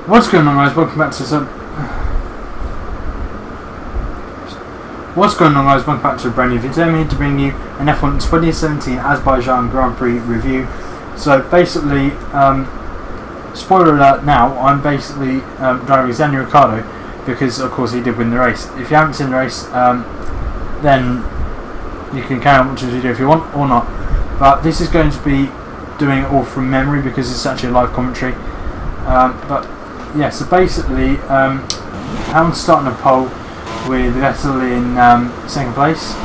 What's going on, guys? Welcome back to a brand new video. I'm here to bring you an F1 2017 Azerbaijan Grand Prix review. So basically, spoiler alert now, I'm basically driving Daniel Ricciardo because of course he did win the race. If you haven't seen the race, then you can carry on watching the video if you want or not. But this is going to be doing it all from memory because it's actually a live commentary. But yeah, so basically, Hamilton's starting a pole with Vettel in second place,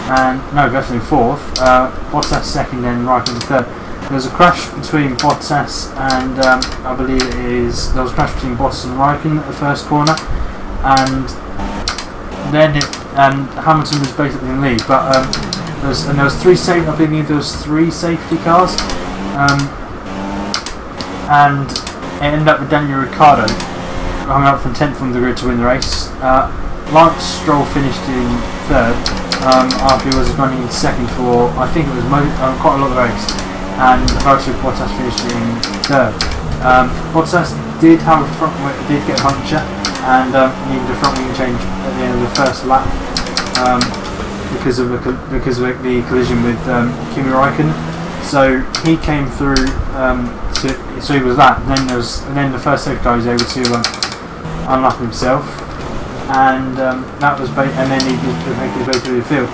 and no, Vettel in fourth, Bottas second, then Raikkonen third. There was a crash between Bottas and I believe there was a crash between Bottas and Raikkonen at the first corner, and then Hamilton was basically in the lead. But there was three safety cars, and it ended up with Daniel Ricciardo coming up from 10th on the grid to win the race. Lance Stroll finished in third after he was running in second for, I think it was quite a lot of the race, and Bottas finished in third. Bottas did get a puncture and needed a front wing change at the end of the first lap because of the collision with Kimi Raikkonen. So he came through. So he was that. Then the first safety car was able to unlock himself, and that was. And then he was making his way through the field,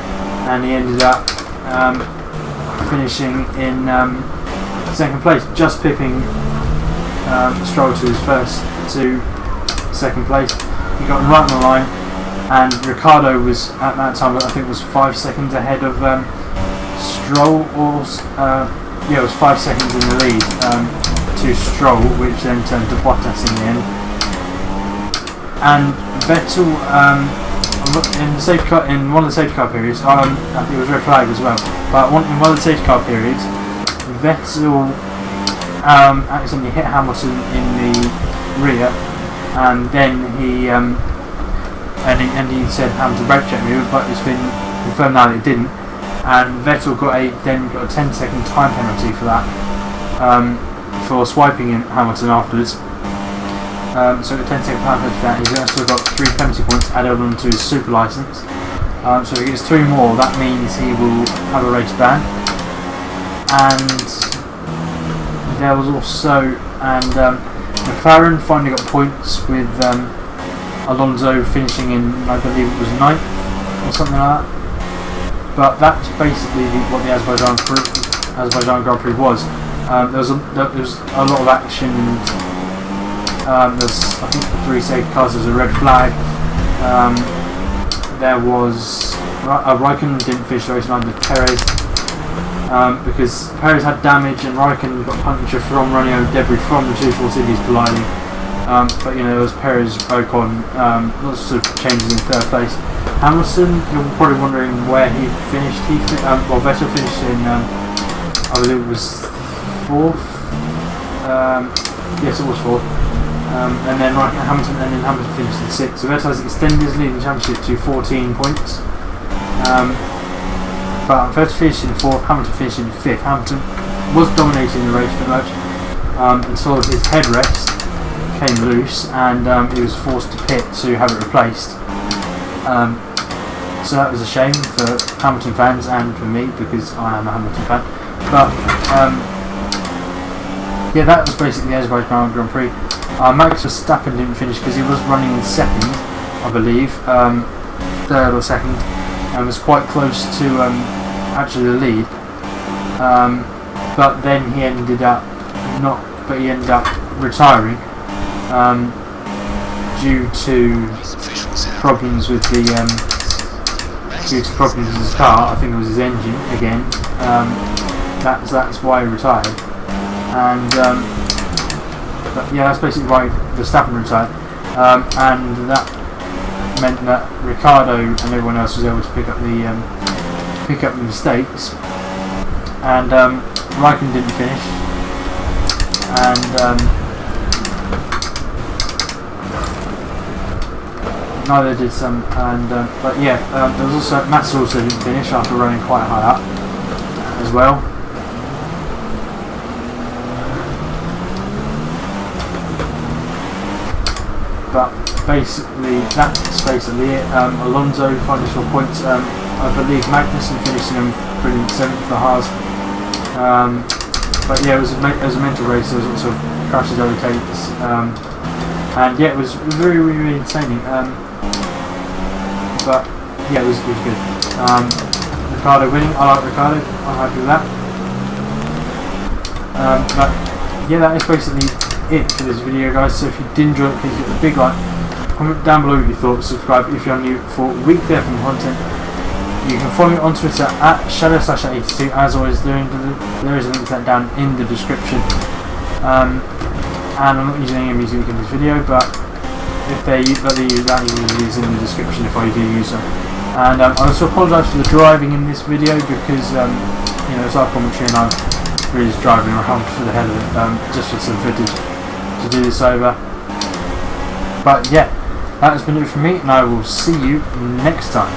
and he ended up finishing in second place, just picking Stroll to second place. He got right on the line, and Ricciardo was at that time, I think, was 5 seconds ahead of Stroll, or it was 5 seconds in the lead to Stroll, which then turned to Bottas in the end. And Vettel, in one of the safety car periods, I think it was red flag as well. But in one of the safety car periods, Vettel accidentally hit Hamilton in the rear, and then he said Hamilton brake checked me, but it's been confirmed now that it didn't. And Vettel got a 10-second time penalty for that, for swiping in Hamilton afterwards. So a 10-second time penalty for that. He's also got 3 penalty points added on to his super license. So if he gets 3 more, that means he will have a race ban. And there was also McLaren finally got points with Alonso finishing in, I believe it was 9th or something like that. But that's basically what the Azerbaijan Grand Prix was. There was a lot of action. There's, I think, 3 safety cars. There was a red flag. There was Raikkonen didn't finish the race under Perez because Perez had damage and Raikkonen got puncture from running over debris from the two Force Indies colliding. But there was Perez, Ocon, lots of changes in third place. Hamilton, you're probably wondering where he finished. Vettel finished in, I believe it was 4th. Yes, it was 4th. And then Hamilton finished in 6th. So Vettel has extended his lead in the championship to 14 points. But Vettel finished in 4th. Hamilton finished in 5th. Hamilton was dominating the race pretty much until his headrest came loose, and he was forced to pit to have it replaced. So that was a shame for Hamilton fans and for me because I am a Hamilton fan. But yeah, that was basically the Azerbaijan Grand Prix. Max Verstappen didn't finish because he was running in second, I believe, third or second, and was quite close to actually the lead. But then he ended up retiring due to problems with his car. I think it was his engine again. That's why he retired. And but yeah, that's basically why Verstappen retired. And that meant that Ricciardo and everyone else was able to pick up the mistakes. And Raikkonen didn't finish. And neither did some, but yeah, there was also Massa also didn't finish after running quite high up as well. but basically that's basically it. Alonso finding 4 points. I believe Magnussen finishing him brilliant 7th for Haas. But yeah, it was a mental race. There was lots of crashes, overtakes, and yeah, it was really, really, really entertaining. But yeah, it was good. Ricardo winning. I like Ricardo. I'm happy with that. But yeah, that is basically it for this video, guys. So if you did enjoy it, please hit the big like, comment down below with your thoughts, subscribe if you're new for weekly F1 content. You can follow me on Twitter at shadow/82. As always, there is a link to that down in the description. And I'm not using any music in this video, but if they use that, is in the description if I do use them. And I also apologise for the driving in this video because you know, it's our commentary and I'm really just driving around for the hell of it, just for some footage to do this over. But yeah, that has been it from me, and I will see you next time.